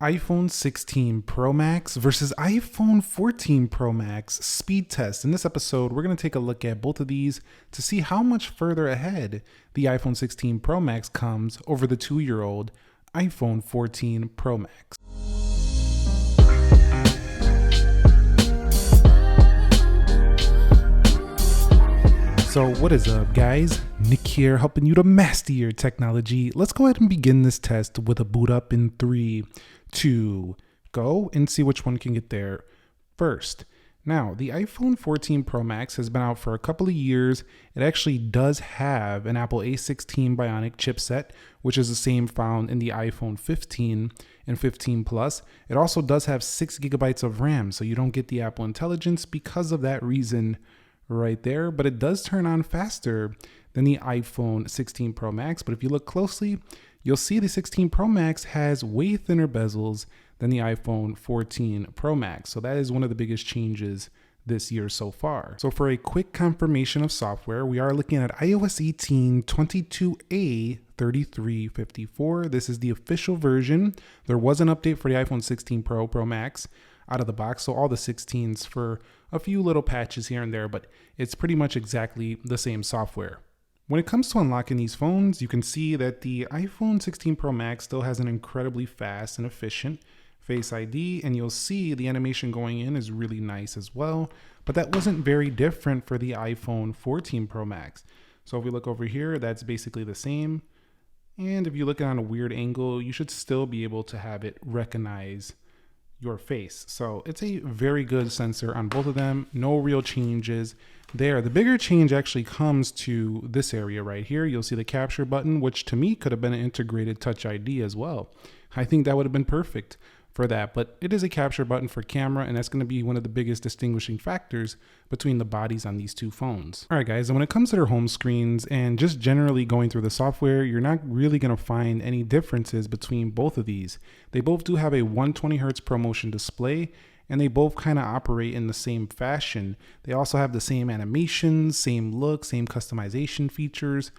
iPhone 16 Pro Max versus iPhone 14 Pro Max speed test. In this episode, we're going to take a look at both of these to see how much further ahead the iPhone 16 Pro Max comes over the 2-year-old iPhone 14 Pro Max. So what is up, guys? Nick here, helping you to master your technology. Let's go ahead and begin this test with a boot up in 3, 2, go, and see which one can get there first. Now, the iPhone 14 Pro Max has been out for a couple of years. It actually does have an Apple A16 Bionic chipset, which is the same found in the iPhone 15 and 15 Plus. It also does have 6 gigabytes of RAM, so you don't get the Apple Intelligence because of that reason right there, but it does turn on faster than the iPhone 16 Pro Max. But if you look closely, you'll see the 16 Pro Max has way thinner bezels than the iPhone 14 Pro Max. So that is one of the biggest changes this year so far. So for a quick confirmation of software, we are looking at iOS 18 22A 3354. This is the official version. There was an update for the iPhone 16 Pro Max out of the box, so all the 16s for a few little patches here and there, but it's pretty much exactly the same software. When it comes to unlocking these phones, you can see that the iPhone 16 Pro Max still has an incredibly fast and efficient Face ID, and you'll see the animation going in is really nice as well, but that wasn't very different for the iPhone 14 Pro Max. So if we look over here, that's basically the same, and if you look at it on a weird angle, you should still be able to have it recognize your face. So it's a very good sensor on both of them. No real changes there. The bigger change actually comes to this area right here. You'll see the capture button, which to me could have been an integrated Touch ID as well. I think that would have been perfect for that, but it is a capture button for camera, and that's going to be one of the biggest distinguishing factors between the bodies on these two phones. All right, guys, and when it comes to their home screens and just generally going through the software, you're not really going to find any differences between both of these. They both do have a 120 Hertz ProMotion display, and they both kind of operate in the same fashion. They also have the same animations, same look, same customization features,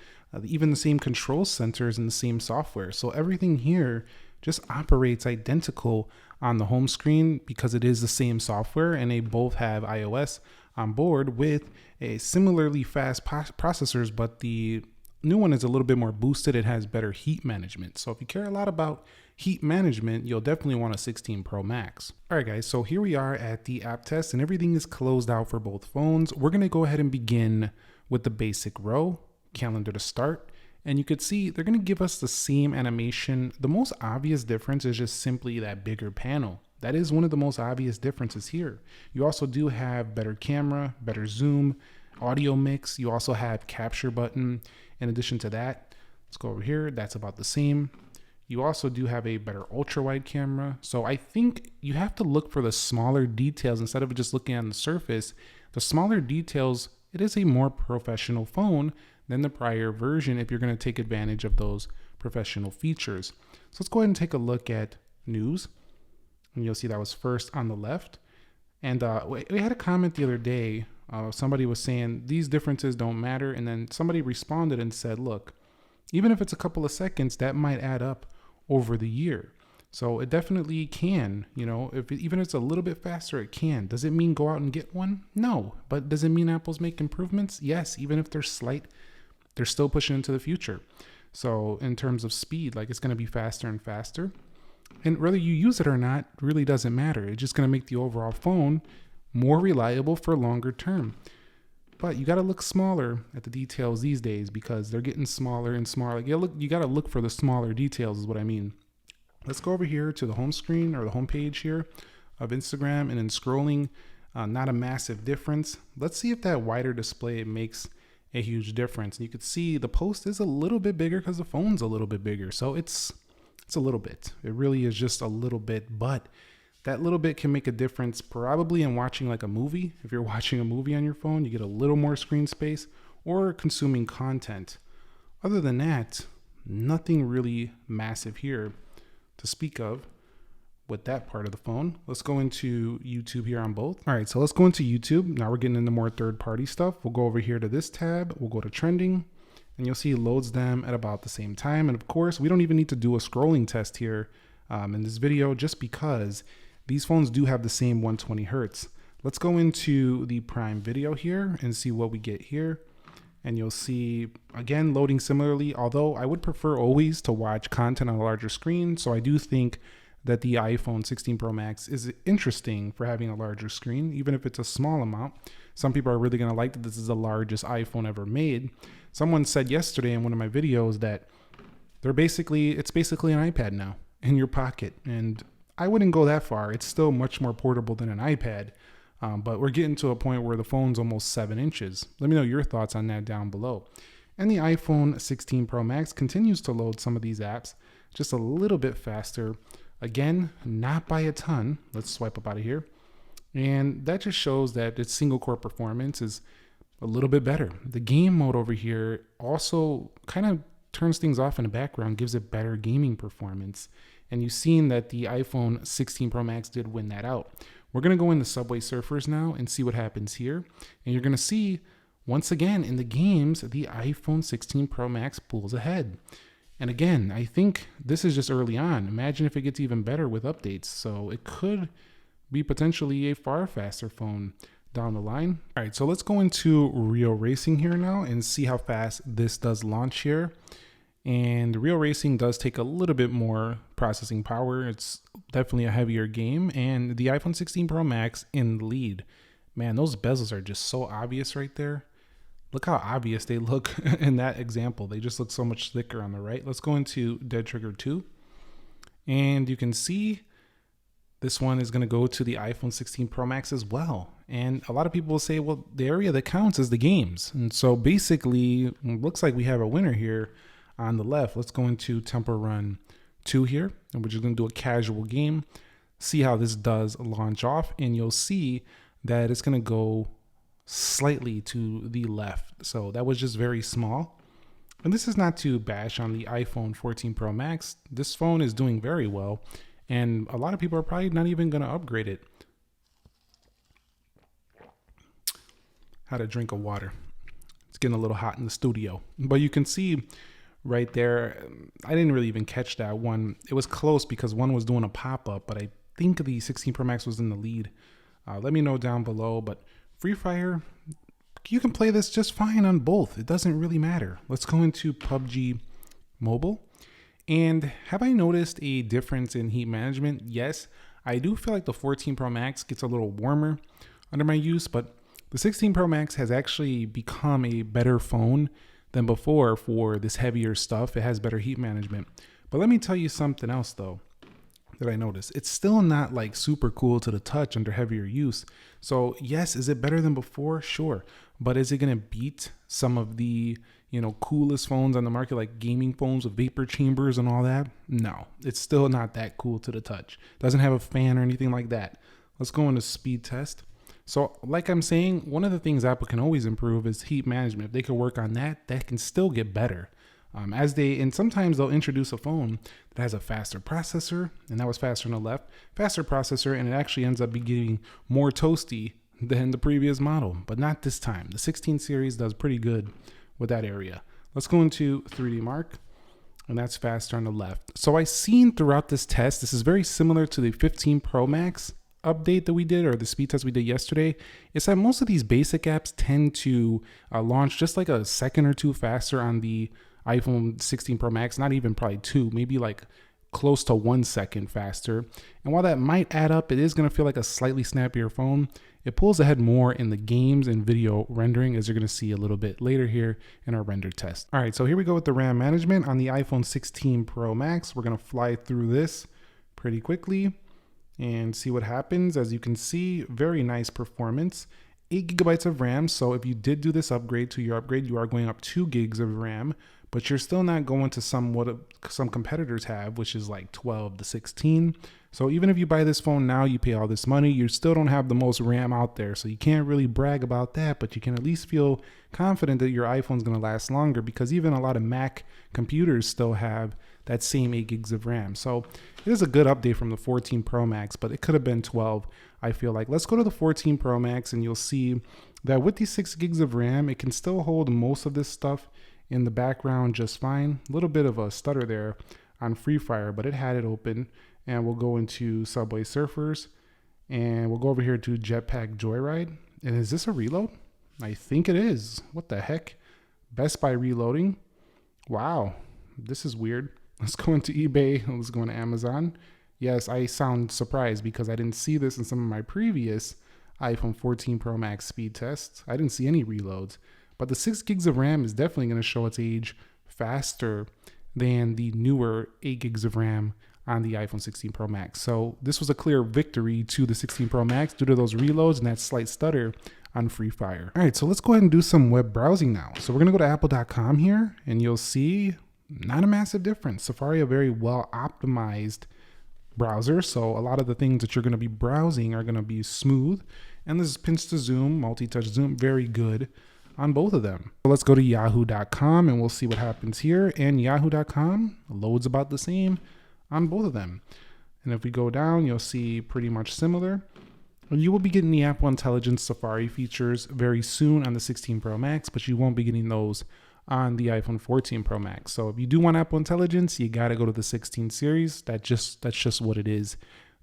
even the same control centers in the same software. So everything here just operates identical on the home screen because it is the same software, and they both have iOS on board with a similarly fast processors, but the new one is a little bit more boosted. It has better heat management. So if you care a lot about heat management, you'll definitely want a 16 Pro Max. All right, guys, so here we are at the app test, and everything is closed out for both phones. We're going to go ahead and begin with the basic row, calendar to start. And you could see they're going to give us the same animation. The most obvious difference is just simply that bigger panel. That is one of the most obvious differences here. You also do have better camera, better zoom, audio mix. You also have capture button. In addition to that, let's go over here. That's about the same. You also do have a better ultra wide camera. So I think you have to look for the smaller details instead of just looking on the surface. The smaller details, it is a more professional phone than the prior version if you're going to take advantage of those professional features. So let's go ahead and take a look at news. And you'll see that was first on the left. And we had a comment the other day. Somebody was saying these differences don't matter. And then somebody responded and said, look, even if it's a couple of seconds, that might add up over the year. So it definitely can, even if it's a little bit faster, it can. Does it mean go out and get one? No. But does it mean Apple's make improvements? Yes, even if they're slight, they're still pushing into the future. So in terms of speed, like it's going to be faster and faster. And whether you use it or not really doesn't matter. It's just going to make the overall phone more reliable for longer term. But you got to look smaller at the details these days because they're getting smaller and smaller. Like you got to look for the smaller details is what I mean. Let's go over here to the home screen or the home page here of Instagram, and then scrolling, not a massive difference. Let's see if that wider display makes a huge difference. And you could see the post is a little bit bigger because the phone's a little bit bigger. So it's a little bit. It really is just a little bit, but that little bit can make a difference probably in watching like a movie. If you're watching a movie on your phone, you get a little more screen space, or consuming content. Other than that, nothing really massive here to speak of with that part of the phone. Let's go into YouTube here on both. All right, so let's go into YouTube. Now we're getting into more third-party stuff. We'll go over here to this tab. We'll go to trending, and you'll see it loads them at about the same time. And of course, we don't even need to do a scrolling test here in this video just because these phones do have the same 120 hertz. Let's go into the Prime Video here and see what we get here. And you'll see, again, loading similarly, although I would prefer always to watch content on a larger screen. So I do think that the iPhone 16 Pro Max is interesting for having a larger screen, even if it's a small amount. Some people are really gonna like that this is the largest iPhone ever made. Someone said yesterday in one of my videos that it's basically an iPad now in your pocket. And I wouldn't go that far. It's still much more portable than an iPad. But we're getting to a point where the phone's almost 7 inches. Let me know your thoughts on that down below. And the iPhone 16 Pro Max continues to load some of these apps just a little bit faster. Again, not by a ton. Let's swipe up out of here. And that just shows that its single core performance is a little bit better. The game mode over here also kind of turns things off in the background, gives it better gaming performance. And you've seen that the iPhone 16 Pro Max did win that out. We're going to go into Subway Surfers now and see what happens here. And you're going to see, once again, in the games, the iPhone 16 Pro Max pulls ahead. And again, I think this is just early on. Imagine if it gets even better with updates. So it could be potentially a far faster phone down the line. All right, so let's go into Real Racing here now and see how fast this does launch here. And Real Racing does take a little bit more processing power. It's definitely a heavier game. And the iPhone 16 Pro Max in the lead. Man, those bezels are just so obvious right there. Look how obvious they look in that example. They just look so much thicker on the right. Let's go into Dead Trigger 2. And you can see this one is going to go to the iPhone 16 Pro Max as well. And a lot of people will say, well, the area that counts is the games. And so basically, it looks like we have a winner here. On the left, let's go into Temple Run 2 here, and we're just going to do a casual game, see how this does launch off, and you'll see that it's going to go slightly to the left. So that was just very small. And this is not to bash on the iPhone 14 Pro Max. This phone is doing very well, and a lot of people are probably not even going to upgrade it. Had a drink of water. It's getting a little hot in the studio, but you can see right there, I didn't really even catch that one. It was close because one was doing a pop-up, but I think the 16 Pro Max was in the lead. Let me know down below, but Free Fire, you can play this just fine on both. It doesn't really matter. Let's go into PUBG Mobile. And have I noticed a difference in heat management? Yes, I do feel like the 14 Pro Max gets a little warmer under my use, but the 16 Pro Max has actually become a better phone than before for this heavier stuff. It has better heat management. But let me tell you something else though that I noticed. It's still not like super cool to the touch under heavier use. So yes, is it better than before? Sure. But is it going to beat some of the, coolest phones on the market, like gaming phones with vapor chambers and all that? No, it's still not that cool to the touch. Doesn't have a fan or anything like that. Let's go into speed test. So like I'm saying, one of the things Apple can always improve is heat management. If they could work on that, that can still get better. And sometimes they'll introduce a phone that has a faster processor, and that was faster on the left, faster processor, and it actually ends up getting more toasty than the previous model, but not this time. The 16 series does pretty good with that area. Let's go into 3D Mark, and that's faster on the left. So I've seen throughout this test, this is very similar to the 15 Pro Max update that we did, or the speed test we did yesterday, is that most of these basic apps tend to launch just like a second or two faster on the iPhone 16 Pro Max, not even probably 2, maybe like close to 1 second faster. And while that might add up, it is going to feel like a slightly snappier phone. It pulls ahead more in the games and video rendering, as you're going to see a little bit later here in our render test. All right, so here we go with the RAM management on the iPhone 16 Pro Max. We're going to fly through this pretty quickly and see what happens. As you can see, very nice performance. 8 gigabytes of RAM. So if you did do this upgrade to your upgrade, you are going up 2 gigs of RAM, but you're still not going to what some competitors have, which is like 12 to 16. So even if you buy this phone now, you pay all this money, you still don't have the most RAM out there. So you can't really brag about that, but you can at least feel confident that your iPhone's going to last longer, because even a lot of Mac computers still have that same 8 gigs of RAM. So it is a good update from the 14 Pro Max, but it could have been 12, I feel like. Let's go to the 14 Pro Max, and you'll see that with these 6 gigs of RAM, it can still hold most of this stuff in the background just fine. A little bit of a stutter there on Free Fire, but it had it open. and we'll go into Subway Surfers, and we'll go over here to Jetpack Joyride. And is this a reload? I think it is. What the heck? Best Buy reloading. Wow, this is weird. Let's go into eBay. Let's go into Amazon. Yes, I sound surprised because I didn't see this in some of my previous iPhone 14 Pro Max speed tests. I didn't see any reloads, but the 6 gigs of RAM is definitely going to show its age faster than the newer 8 gigs of RAM on the iPhone 16 Pro Max. So this was a clear victory to the 16 Pro Max due to those reloads and that slight stutter on Free Fire. All right, so let's go ahead and do some web browsing now. So we're gonna go to apple.com here, and you'll see not a massive difference. Safari, a very well optimized browser. So a lot of the things that you're gonna be browsing are gonna be smooth. And this is pinch to zoom, multi-touch zoom, very good on both of them. So let's go to yahoo.com and we'll see what happens here. And yahoo.com loads about the same on both of them. And if we go down, you'll see pretty much similar. And you will be getting the Apple Intelligence Safari features very soon on the 16 Pro Max, but you won't be getting those on the iPhone 14 Pro Max. So if you do want Apple Intelligence, you got to go to the 16 series. That's just what it is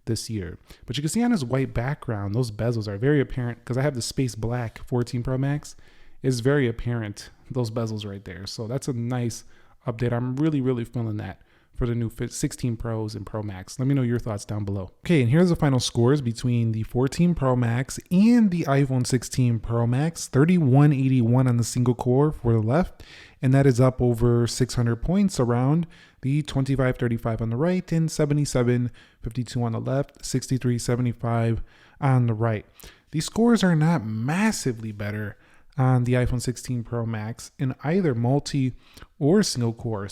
this year. But you can see on this white background, those bezels are very apparent because I have the space black 14 Pro Max. It's very apparent, those bezels right there. So that's a nice update. I'm really feeling that for the new 16 Pros and Pro Max. Let me know your thoughts down below. Okay, and here's the final scores between the 14 Pro Max and the iPhone 16 Pro Max. 3181 on the single core for the left, and that is up over 600 points around the 2535 on the right and 7752 on the left, 6375 on the right. These scores are not massively better on the iPhone 16 Pro Max in either multi or single core.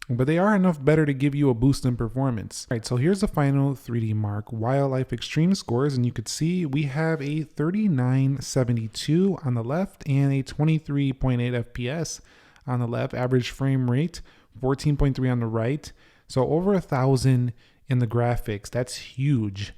But they are enough better to give you a boost in performance. All right, so here's the final 3D Mark Wildlife Extreme scores, and you could see we have a 3972 on the left and a 23.8 FPS on the left, average frame rate 14.3 on the right. So over 1,000 in the graphics. That's huge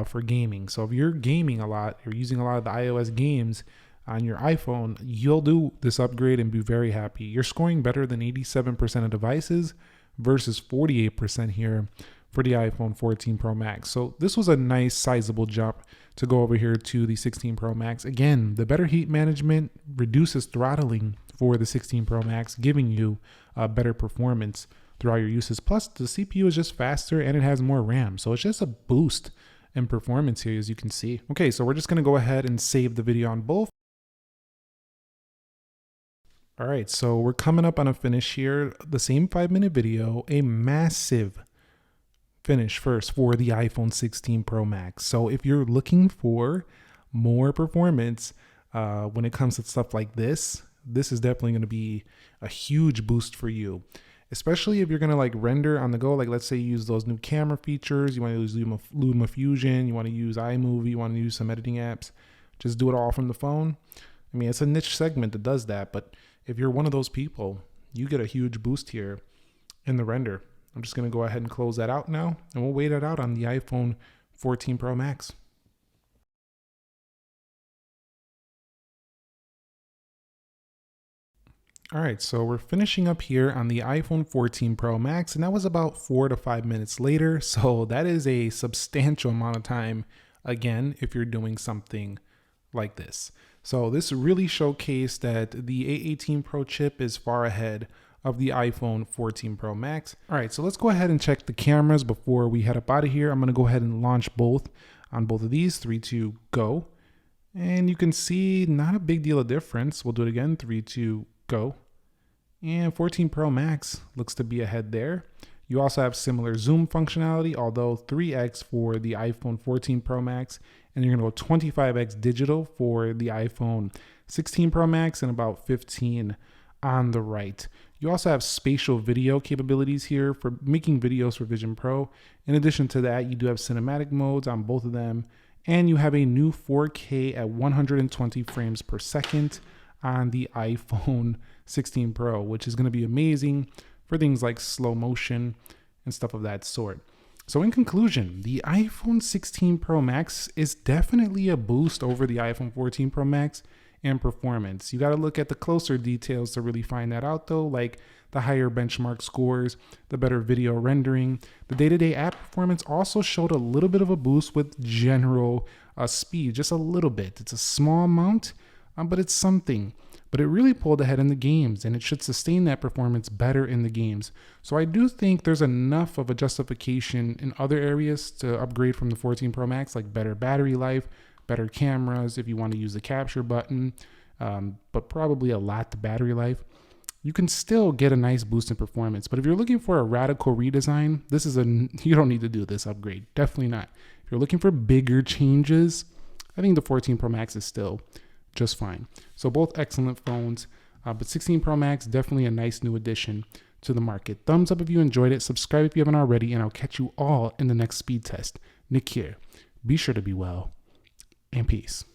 for gaming. So if you're gaming a lot, you're using a lot of the iOS games on your iPhone, you'll do this upgrade and be very happy. You're scoring better than 87% of devices versus 48% here for the iPhone 14 Pro Max. So this was a nice sizable jump to go over here to the 16 Pro Max. Again, the better heat management reduces throttling for the 16 Pro Max, giving you better performance throughout your uses. Plus the CPU is just faster and it has more RAM. So it's just a boost in performance here, as you can see. Okay, so we're just gonna go ahead and save the video on both. All right, so we're coming up on a finish here. The same 5-minute video, a massive finish first for the iPhone 16 Pro Max. So if you're looking for more performance when it comes to stuff like this is definitely going to be a huge boost for you, especially if you're going to like render on the go. Like let's say you use those new camera features, you want to use LumaFusion, you want to use iMovie, you want to use some editing apps, just do it all from the phone. I mean, it's a niche segment that does that, but if you're one of those people, you get a huge boost here in the render. I'm just going to go ahead and close that out now, and we'll wait it out on the iPhone 14 Pro Max. All right, so we're finishing up here on the iPhone 14 Pro Max, and that was about 4 to 5 minutes later. So that is a substantial amount of time, again, if you're doing something like this. So this really showcased that the A18 Pro chip is far ahead of the iPhone 14 Pro Max. All right, so let's go ahead and check the cameras before we head up out of here. I'm gonna go ahead and launch both on both of these. 3, 2, go. And you can see not a big deal of difference. We'll do it again. 3, 2, go. And 14 Pro Max looks to be ahead there. You also have similar zoom functionality, although 3x for the iPhone 14 Pro Max, and you're gonna go 25x digital for the iPhone 16 Pro Max and about 15 on the right. You also have spatial video capabilities here for making videos for Vision Pro. In addition to that, you do have cinematic modes on both of them, and you have a new 4K at 120 frames per second on the iPhone 16 Pro, which is gonna be amazing for things like slow motion and stuff of that sort. So in conclusion, the iPhone 16 Pro Max is definitely a boost over the iPhone 14 Pro Max and performance. You got to look at the closer details to really find that out though, like the higher benchmark scores, the better video rendering. The day-to-day app performance also showed a little bit of a boost with general speed, just a little bit. It's a small amount, but it's something. But it really pulled ahead in the games, and it should sustain that performance better in the games. So I do think there's enough of a justification in other areas to upgrade from the 14 Pro Max, like better battery life, better cameras if you want to use the capture button, but probably a lot the battery life. You can still get a nice boost in performance. But if you're looking for a radical redesign, you don't need to do this upgrade. Definitely not. If you're looking for bigger changes, I think the 14 Pro Max is still just fine. So both excellent phones, but 16 Pro Max, definitely a nice new addition to the market. Thumbs up if you enjoyed it. Subscribe if you haven't already, and I'll catch you all in the next speed test. Nick here. Be sure to be well, and peace.